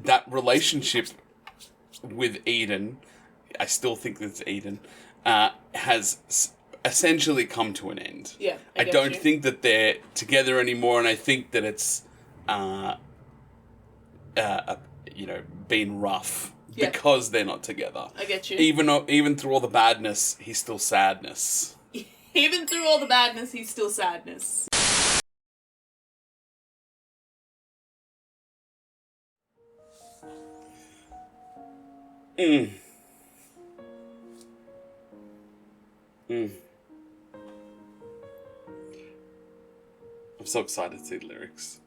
that relationship with Eden, I still think that's Eden, has essentially come to an end. Yeah, I don't think that they're together anymore, and I think that it's, been rough because they're not together. I get you. Even through all the badness, he's still sadness. Even through all the badness, he's still sadness. I'm so excited to see the lyrics.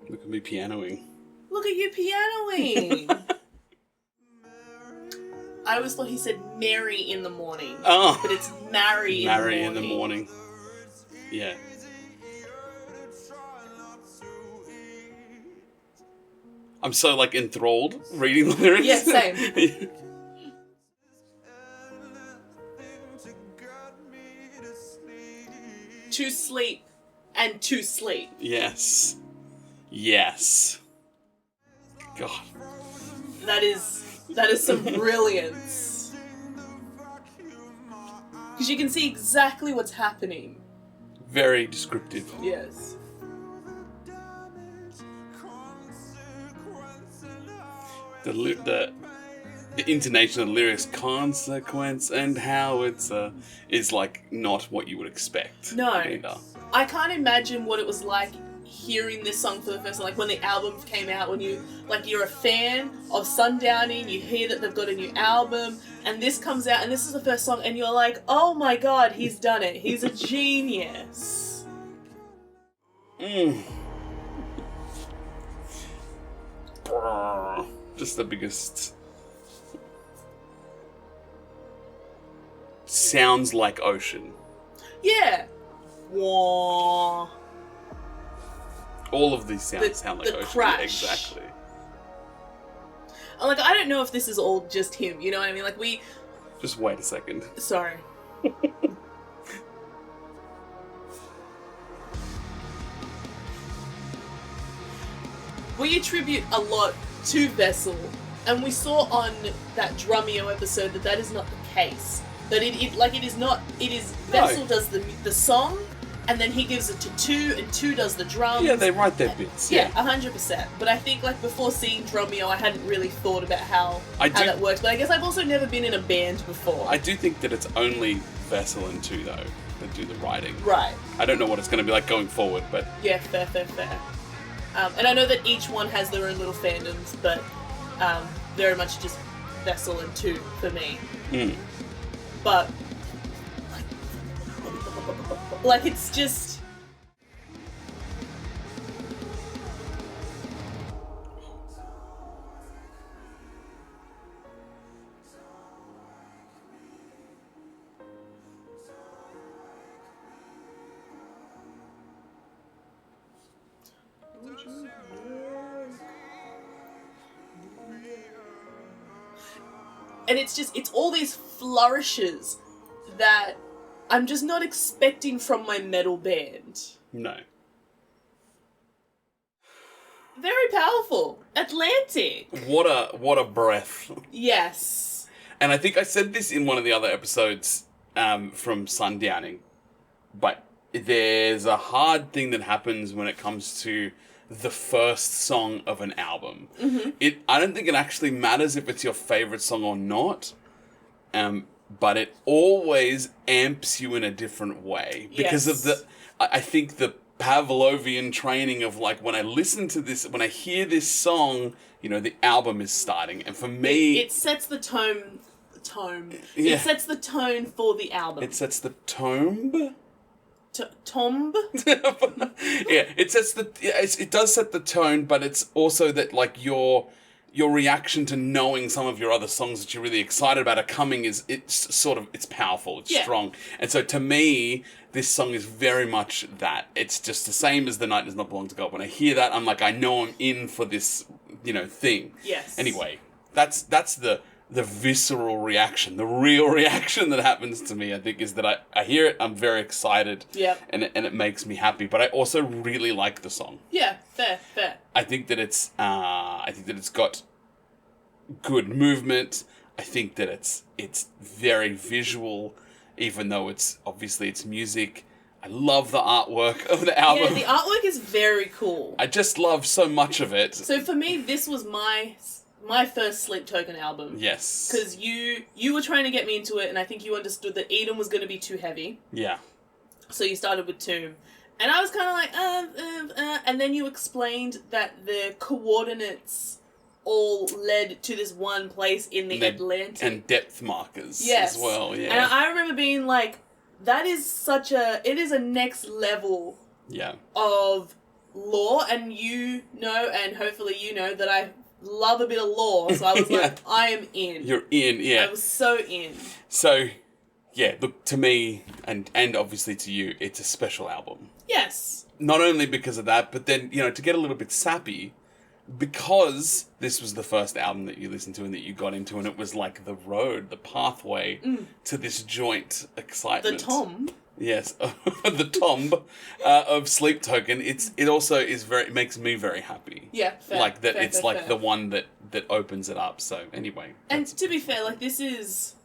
Look at me pianoing. Look at you pianoing. I always thought he said Mary in the morning. Oh. But it's Marry in the morning. Yeah. I'm so, enthralled reading the lyrics. Yeah, same. To sleep and to sleep. Yes. God. That is some brilliance. Because you can see exactly what's happening. Very descriptive. Yes. The intonation of the lyrics, consequence, and how it's is not what you would expect. No. Either. I can't imagine what it was like hearing this song for the first time, when the album came out, when you're a fan of Sundowning, you hear that they've got a new album, and this comes out, and this is the first song, and you're like, oh my god, he's done it. He's a genius. Just the biggest... Sounds like ocean. Yeah. Wah. All of these sounds sound like the ocean. Crash. Yeah, exactly. I don't know if this is all just him, you know what I mean? Just wait a second. Sorry. We attribute a lot to Vessel, and we saw on that Drumeo episode that is not the case. That it is Vessel does the song, and then he gives it to Two, and Two does the drums. Yeah, they write their bits. Yeah, 100%. But I think before seeing Drumeo, I hadn't really thought about how that works. But I guess I've also never been in a band before. I do think that it's only Vessel and Two though that do the writing. Right. I don't know what it's going to be like going forward, but yeah, fair. And I know that each one has their own little fandoms, but very much just Vessel and Two for me. But it's just... And it's all these flourishes that I'm just not expecting from my metal band. no. Very powerful. Atlantic. What a breath. Yes. And I think I said this in one of the other episodes from Sundowning, but there's a hard thing that happens when it comes to the first song of an album. Mm-hmm. I don't think it actually matters if it's your favorite song or not, but it always amps you in a different way because of I think the Pavlovian training of when I listen to this, when I hear this song, the album is starting, and for me, it sets the tone. Yeah. It sets the tone for the album. It sets the tone. Tomb? Yeah, it does set the tone, but it's also that your reaction to knowing some of your other songs that you're really excited about are coming it's powerful, it's strong. And so to me, this song is very much that. It's just the same as The Night Does Not Belong to God. When I hear that, I'm like, I know I'm in for this, thing. Yes. Anyway, that's the the visceral reaction, the real reaction that happens to me, I think, is that I hear it, I'm very excited, and it makes me happy. But I also really like the song. Yeah, fair. I think that it's got good movement. I think that it's very visual, even though it's music. I love the artwork of the album. Yeah, the artwork is very cool. I just love so much of it. So for me, this was my first Sleep Token album. Yes. Because you were trying to get me into it, and I think you understood that Eden was going to be too heavy. Yeah. So you started with Tomb. And I was kind of like, and then you explained that the coordinates all led to this one place in the Atlantic. And depth markers as well, yeah. And I remember being like, it is a next level of lore, and and hopefully you know that I love a bit of lore, so I was like, I am in. You're in, yeah. I was so in. So, yeah, look, to me, and obviously to you, it's a special album. Yes. Not only because of that, but then, to get a little bit sappy, because this was the first album that you listened to and that you got into, and it was like the road, the pathway to this joint excitement. The tomb. Yes, the tomb of Sleep Token. It also it makes me very happy. Yeah, fair. Like that, fair, fair. the one that opens it up. So anyway, and to be fair, like this is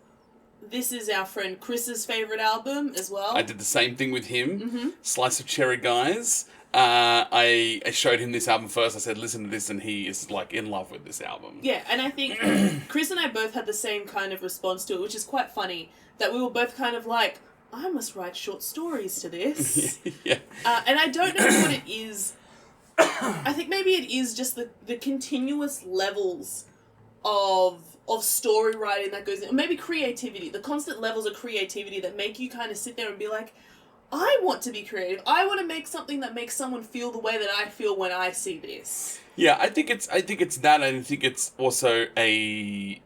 our friend Chris's favorite album as well. I did the same thing with him. Mm-hmm. Slice of Cherry Guys. I showed him this album first. I said, listen to this, and he is like in love with this album. Yeah, and I think Chris and I both had the same kind of response to it, which is quite funny, that we were both kind of like, I must write short stories to this. Yeah. And I don't know what it is. I think maybe it is just the continuous levels of story writing that goes in, or maybe creativity, the constant levels of creativity that make you kind of sit there and be like, I want to be creative. I want to make something that makes someone feel the way that I feel when I see this. Yeah, I think it's that, and I think it's also I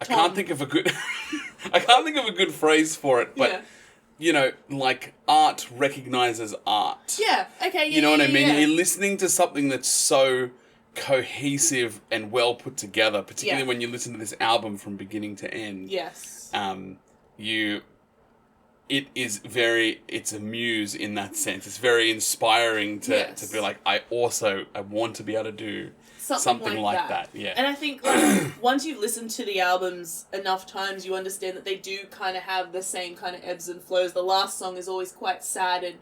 can't think of a good phrase for it, but like art recognizes art. Yeah. Okay. Yeah. You know what I mean? Yeah. You're listening to something that's so cohesive and well put together, particularly when you listen to this album from beginning to end. Yes. It's a muse in that sense. It's very inspiring to be like, I want to be able to do something like that. Yeah. And I think like once you've listened to the albums enough times, you understand that they do kind of have the same kind of ebbs and flows. The last song is always quite sad and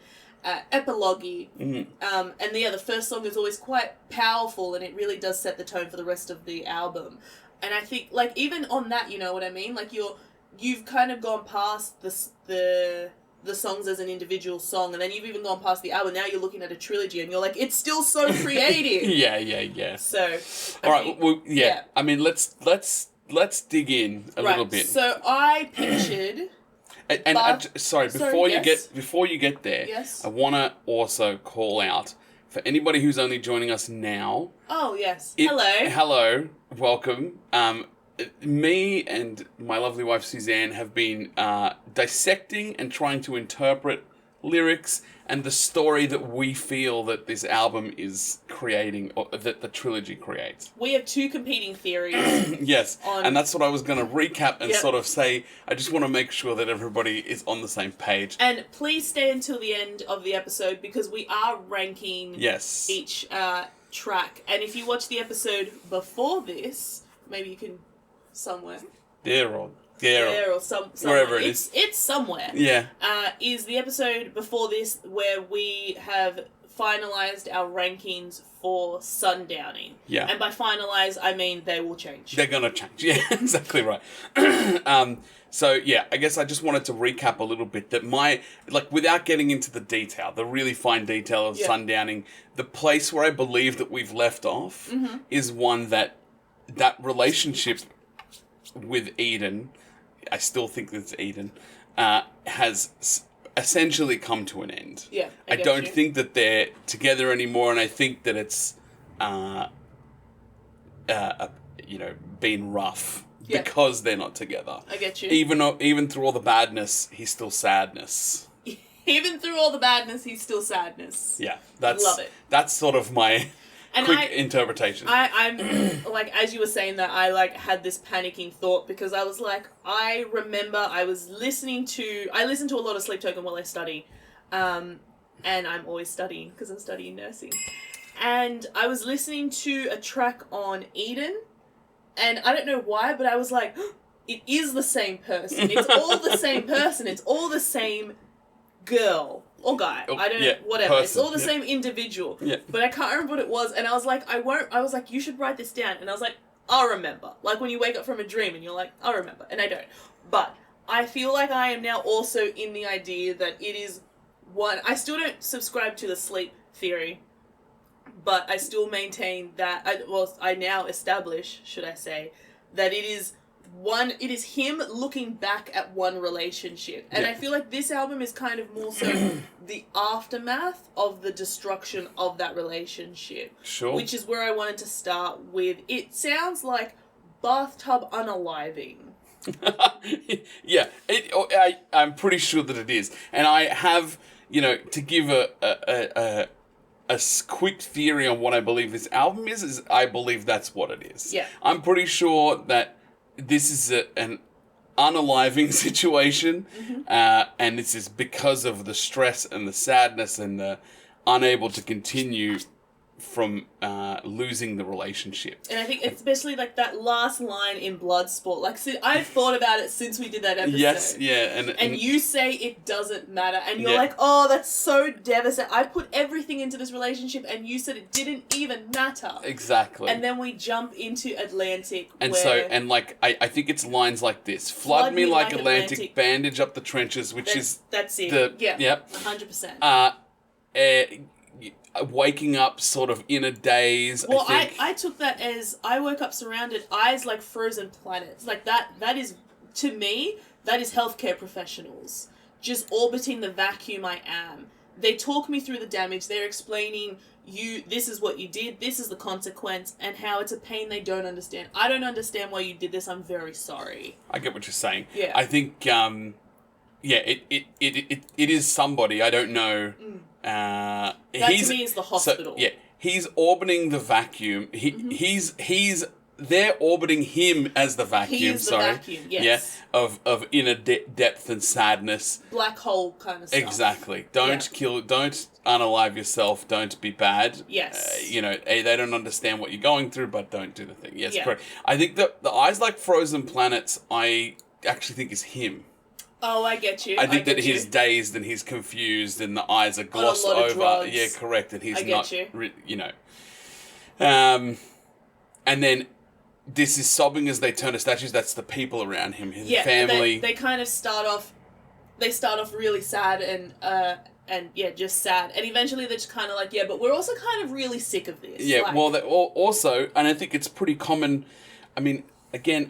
epilogue-y. Mm-hmm. And the first song is always quite powerful, and it really does set the tone for the rest of the album. And I think, like, even on that, you know what I mean? Like, you've kind of gone past the songs as an individual song, and then you've even gone past the album. Now you're looking at a trilogy, and you're like, it's still so creative. Yeah. So, all right. Well, yeah. I mean, let's dig in a little bit. So I pictured. Before you get there, yes. I want to also call out for anybody who's only joining us now. Oh, yes. Hello, welcome. Me and my lovely wife Suzanne have been dissecting and trying to interpret lyrics and the story that we feel that this album is creating, or that the trilogy creates. We have two competing theories. Yes, and that's what I was going to recap and sort of say. I just want to make sure that everybody is on the same page. And please stay until the end of the episode, because we are ranking each track. And if you watch the episode before this, maybe you can somewhere. There or somewhere. Wherever it is. It's somewhere. Yeah. Is the episode before this where we have finalised our rankings for Sundowning. Yeah. And by finalise, I mean they will change. They're going to change. Yeah, exactly right. So, yeah, I guess I just wanted to recap a little bit that without getting into the detail, the really fine detail of Sundowning, the place where I believe that we've left off is one that relationship with Eden, I still think that it's Eden, has essentially come to an end. Yeah, I don't think that they're together anymore, and I think that it's, been rough because they're not together. I get you. Even through all the badness, he's still sadness. Even through all the badness, he's still sadness. Yeah, love it. That's sort of my And quick interpretation. I'm like, as you were saying that, I like had this panicking thought because I was like, I remember I listen to a lot of Sleep Token while I study, and I'm always studying because I'm studying nursing, and I was listening to a track on Eden, and I don't know why, but I was like, it is the same person. It's all the same person. It's all the same girl. Or guy. I don't know, whatever. Person. It's all the same individual. Yeah. But I can't remember what it was. And I was like, I was like, you should write this down. And I was like, I'll remember. Like when you wake up from a dream and you're like, I'll remember. And I don't. But I feel like I am now also in the idea that it is one. I still don't subscribe to the sleep theory. But I still maintain that, I now establish, should I say, that it is him looking back at one relationship. And I feel like this album is kind of more so the aftermath of the destruction of that relationship. Sure. Which is where I wanted to start with. It sounds like bathtub unaliving. Yeah, I'm pretty sure that it is. And I have, to give a quick theory on what I believe this album is I believe that's what it is. Yeah. I'm pretty sure that this is an unaliving situation, and this is because of the stress and the sadness and the unable to continue from losing the relationship. And I think especially like that last line in Bloodsport, like I've thought about it since we did that episode. Yes, yeah. And you say it doesn't matter, and you're like, oh, that's so devastating. I put everything into this relationship, and you said it didn't even matter. Exactly. And then we jump into Atlantic. And I think it's lines like this. Flood me like Atlantic, bandage up the trenches, which that's it. Yep. 100%. Waking up sort of in a daze. Well, I took that as I woke up surrounded, eyes like frozen planets. Like that is, to me, that is healthcare professionals just orbiting the vacuum I am. They talk me through the damage. They're explaining this is what you did, this is the consequence, and how it's a pain they don't understand. I don't understand why you did this. I'm very sorry. I get what you're saying. Yeah. I think, it is somebody, I don't know. That to me is the hospital. So, he's orbiting the vacuum. They're orbiting him as the vacuum. He's the vacuum, yes. Yeah, of inner depth and sadness. Black hole kind of stuff. Exactly. Don't unalive yourself. Don't be bad. Yes. They don't understand what you're going through, but don't do the thing. Yes, correct. I think that the eyes like frozen planets, I actually think is him. Oh, I get you. I think that he's dazed and he's confused and the eyes are glossed over. Drugs. Yeah, correct. And he's you. And then this is sobbing as they turn to statues. That's the people around him, his family. They kind of start off. They start off really sad and just sad, and eventually they're just kind of like, but we're also kind of really sick of this. Yeah, also, and I think it's pretty common. I mean, again,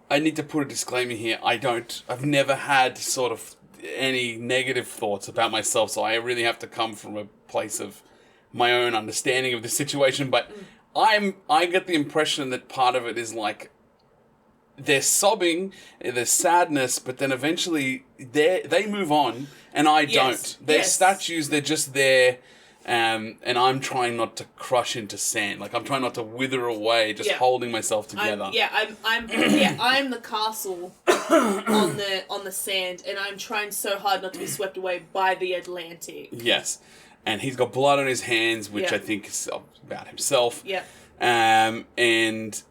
I need to put a disclaimer here. I've never had sort of any negative thoughts about myself, so I really have to come from a place of my own understanding of the situation. But I get the impression that part of it is like they're sobbing, there's sadness, but then eventually they move on, and I don't. They're statues. They're just there. And I'm trying not to crush into sand. Like I'm trying not to wither away, just holding myself together. I'm the castle on the sand, and I'm trying so hard not to be swept away by the Atlantic. Yes, and he's got blood on his hands, which I think is about himself. Yeah. And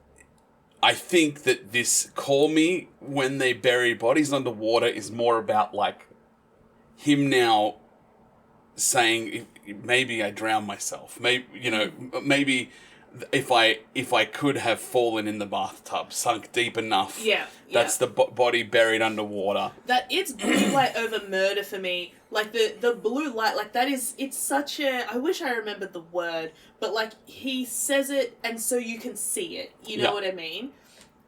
I think that this "Call Me When They Bury Bodies Underwater" is more about like him now saying, maybe I drown myself. Maybe if I could have fallen in the bathtub, sunk deep enough. Yeah. That's the body buried underwater. That it's blue light over murder for me. Like the blue light, like that is, it's such a, I wish I remembered the word, but like he says it and so you can see it. You know what I mean?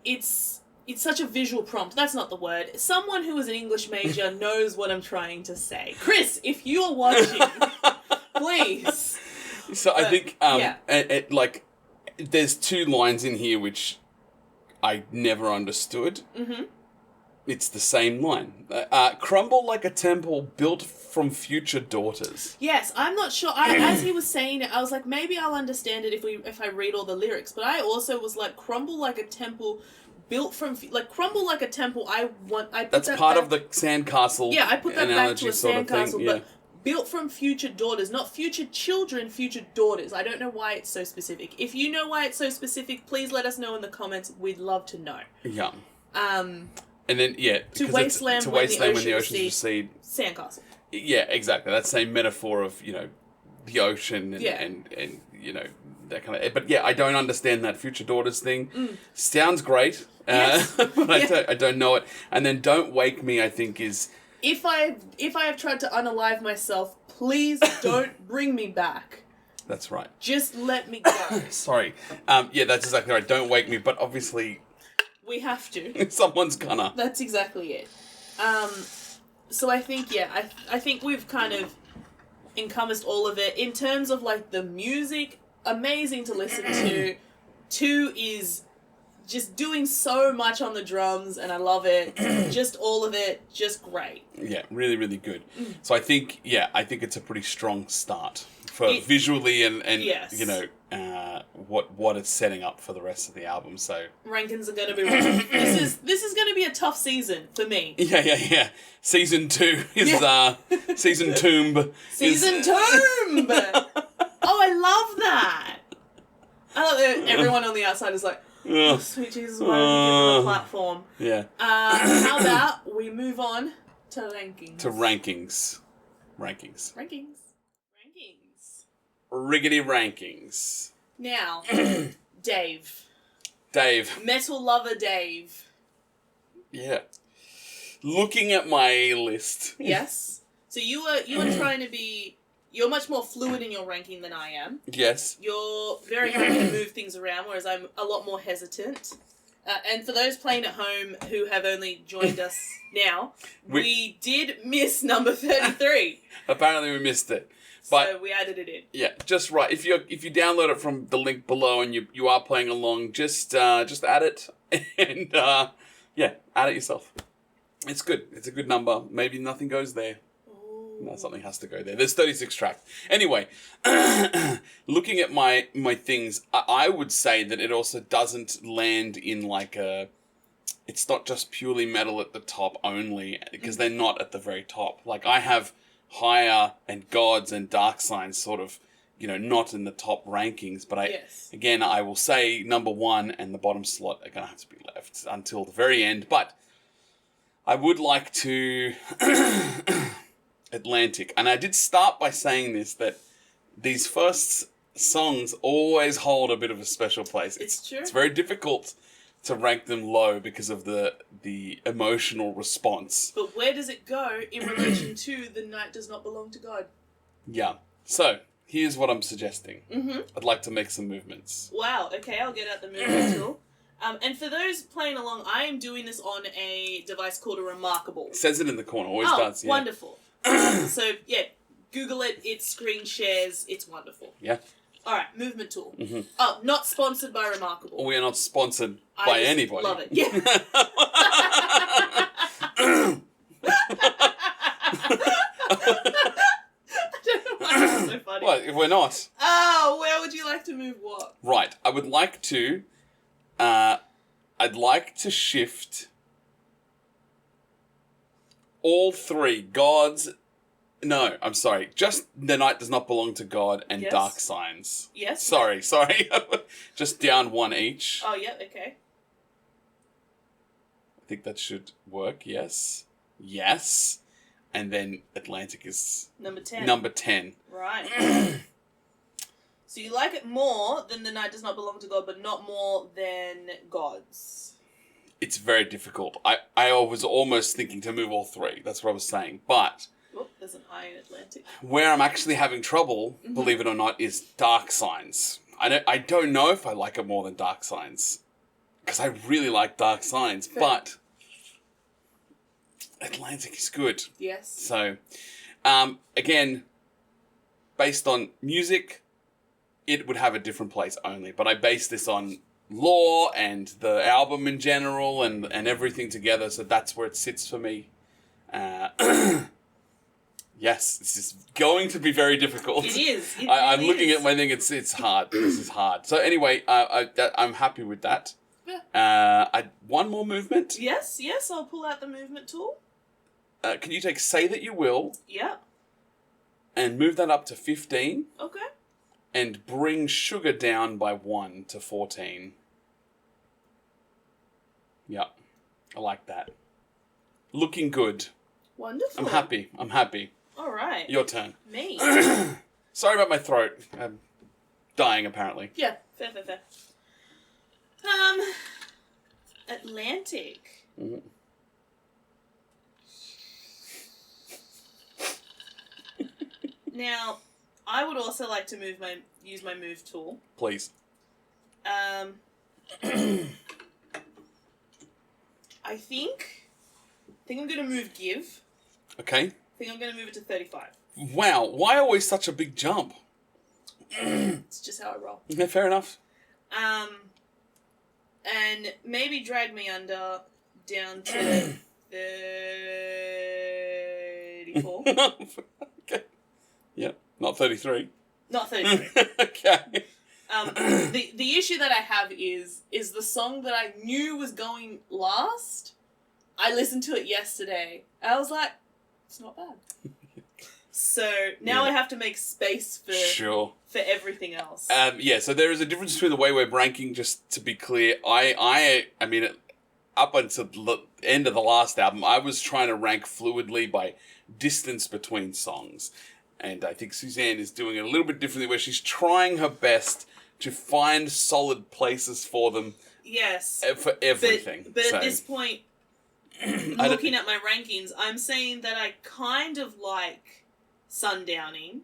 It's such a visual prompt. That's not the word. Someone who is an English major knows what I'm trying to say. Chris, if you are watching, please. So I think, there's two lines in here which I never understood. Mm-hmm. It's the same line. Crumble like a temple built from future daughters. Yes, I'm not sure. As he was saying it, I was like, maybe I'll understand it if I read all the lyrics. But I also was like, crumble like a temple built from crumble like a temple. That's part of the sandcastle. Yeah, I put that back to a sandcastle, yeah. but built from future daughters, not future children, future daughters. I don't know why it's so specific. If you know why it's so specific, please let us know in the comments. We'd love to know. Yeah. And then, yeah. To wasteland when the oceans recede. Sandcastle. Yeah, exactly. That same metaphor of, the ocean and, Yeah. and that kind of... But yeah, I don't understand that future daughters thing. Sounds great. Yes. But I don't know it. And then Don't Wake Me, I think, is... If I have tried to unalive myself, please don't bring me back. That's right. Just let me go. Sorry. Yeah, that's exactly right. Don't wake me, but obviously... We have to. Someone's gonna. That's exactly it. So I think, I think we've kind of encompassed all of it. In terms of, like, the music, amazing to listen to. 2 is just doing so much on the drums, and I love it. Just all of it, just great. Yeah, really, really good. So I think it's a pretty strong start for visually and yes. what it's setting up for the rest of the album. So rankings are going to be rough. This is going to be a tough season for me. Yeah. Season 2 is Season Tomb. Season Tomb. Oh, I love that. I love that everyone on the outside is like, oh, sweet Jesus, why did we give them a platform? Yeah. How about we move on to rankings? Rankings. Riggedy rankings. Now, Dave. Metal lover Dave. Yeah. Looking at my list. Yes. So you were trying to be... You're much more fluid in your ranking than I am. Yes. You're very happy to move things around, whereas I'm a lot more hesitant. And for those playing at home who have only joined us now, we did miss number 33. Apparently we missed it. But, so we added it in. Yeah, just right. If you download it from the link below and you are playing along, just add it and add it yourself. It's good. It's a good number. Maybe nothing goes there. No, something has to go there. There's 36 tracks. Anyway, looking at my things, I would say that it also doesn't land in like a... It's not just purely metal at the top only, because they're not at the very top. Like, I have Higher and Gods and Dark Signs sort of, not in the top rankings. But again, I will say number 1 and the bottom slot are going to have to be left until the very end. But I would like to... Atlantic. And I did start by saying this, that these first songs always hold a bit of a special place. It's true. It's very difficult to rank them low because of the emotional response. But where does it go in relation to The Night Does Not Belong to God? Yeah. So, here's what I'm suggesting. Mm-hmm. I'd like to make some movements. Wow. Okay, I'll get out the movement tool. And for those playing along, I am doing this on a device called a Remarkable. It says it in the corner. Always does. Yeah. Wonderful. So, Google it. It screen shares. It's wonderful. Yeah. All right, movement tool. Mm-hmm. Oh, not sponsored by Remarkable. We are not sponsored by anybody. Love it. Yeah. I don't know why that's so funny. What, if we're not? Oh, where would you like to move what? Right. I would like to... I'd like to shift... all 3 Gods... No, I'm sorry. Just The Night Does Not Belong to God and Dark Signs. Yes. Sorry. Just down 1 each. Oh, yeah, okay. I think that should work, yes. And then Atlantic is... Number 10. Number 10. Right. So you like it more than The Night Does Not Belong to God, but not more than Gods. It's very difficult. I was almost thinking to move all 3. That's what I was saying. But... Oh, there's an I in Atlantic. Where I'm actually having trouble, believe it or not, is Dark Signs. I don't know if I like it more than Dark Signs. Because I really like Dark Signs. Fair. But Atlantic is good. Yes. So, again, based on music, it would have a different place only. But I base this on lore and the album in general and everything together. So that's where it sits for me. Yes, this is going to be very difficult. It is. I'm looking at my thing. It's hard. This is hard. So anyway, I'm happy with that. Yeah. One more movement. Yes. I'll pull out the movement tool. Can you take Say That You Will? Yeah. And move that up to 15. Okay. And bring Sugar down by 1 to 14. Yeah, I like that. Looking good. Wonderful. I'm happy. All right. Your turn. Me. Sorry about my throat. I'm dying, apparently. Yeah, fair. Atlantic. Mm-hmm. Now, I would also like to use my move tool. Please. I think I'm going to move Give. Okay. I think I'm going to move it to 35. Wow, why always such a big jump? It's just how I roll. Yeah, fair enough. And maybe Drag Me Under down to 34. Okay. Yep, not 33. Not 33. Okay. The issue that I have is the song that I knew was going last. I listened to it yesterday. And I was like, it's not bad. So now I have to make space for everything else. Yeah, so there is a difference between the way we're ranking, just to be clear. I mean, up until the end of the last album, I was trying to rank fluidly by distance between songs. And I think Suzanne is doing it a little bit differently, where she's trying her best to find solid places for them. Yes. For everything. But at this point, looking at my rankings, I'm saying that I kind of like Sundowning,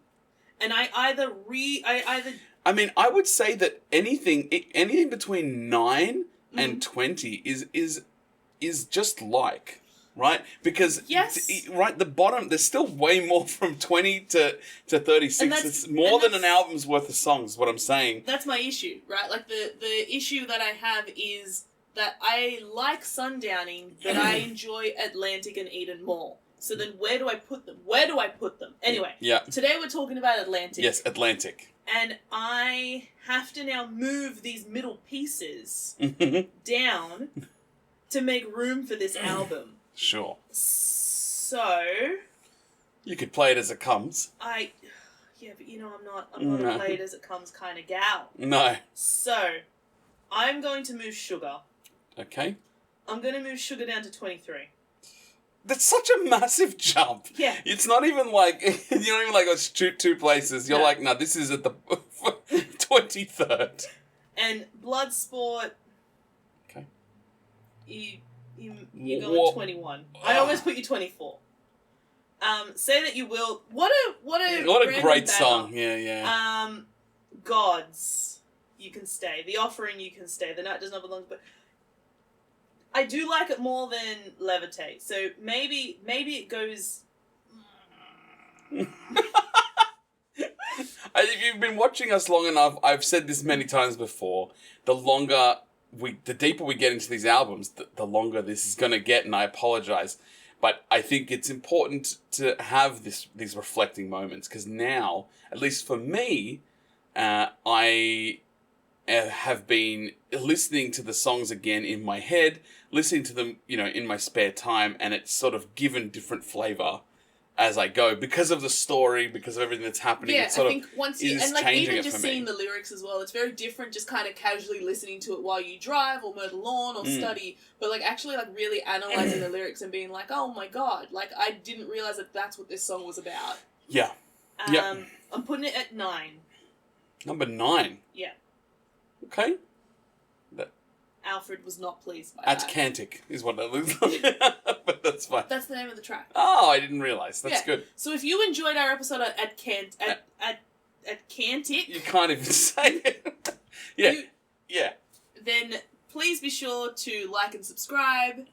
and I either I mean, I would say that anything between 9 and 20 is just like, right? Because right, the bottom, there's still way more from 20 to 36. It's more than an album's worth of songs, is what I'm saying. That's my issue, right? Like the issue that I have is that I like Sundowning, but I enjoy Atlantic and Eden more. So then where do I put them? Anyway, today we're talking about Atlantic. Yes, Atlantic. And I have to now move these middle pieces down to make room for this album. Sure. So you could play it as it comes. Yeah, but I'm not a play it as it comes kind of gal. No. So I'm going to move Sugar. Okay. I'm going to move Sugar down to 23. That's such a massive jump. Yeah. It's not even like, you're not even like, let's shoot two places. You're like, no, this is at the 23rd. And Bloodsport. Okay. You're going 21. I almost put you 24. Say That You Will. What a great song. Yeah. Gods, You Can Stay. The Offering, You Can Stay. The Night Does Not Belong. But I do like it more than Levitate. So maybe it goes. If you've been watching us long enough, I've said this many times before. The deeper we get into these albums, the longer this is going to get, and I apologize. But I think it's important to have these reflecting moments, because now, at least for me, I have been listening to the songs again in my head, listening to them, in my spare time, and it's sort of given different flavor as I go because of the story, because of everything that's happening. Yeah, it sort I think once you is and like changing even it just for me. seeing the lyrics as well, it's very different. Just kind of casually listening to it while you drive or mow the lawn or study, but like actually like really analyzing the lyrics and being like, oh my god, like I didn't realize that that's what this song was about. Yeah. I'm putting it at 9. Number 9. Yeah. Okay. Alfred was not pleased by At that. Cantic is what that looks like. But that's fine. That's the name of the track. Oh, I didn't realise. That's good. So if you enjoyed our episode at Cantic, you can't even say it. Yeah. Then please be sure to like and subscribe,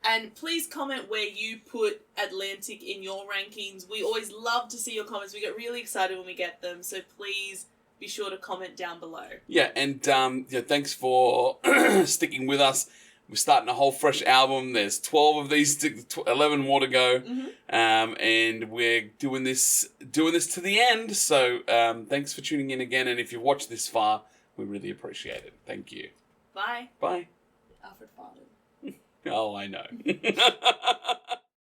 and please comment where you put Atlantic in your rankings. We always love to see your comments. We get really excited when we get them. So please be sure to comment down below. Yeah, and thanks for sticking with us. We're starting a whole fresh album. There's 12 of these, 11 more to go, and we're doing this to the end. So thanks for tuning in again, and if you've watched this far, we really appreciate it. Thank you. Bye. Bye. Alfred Farman. Oh, I know.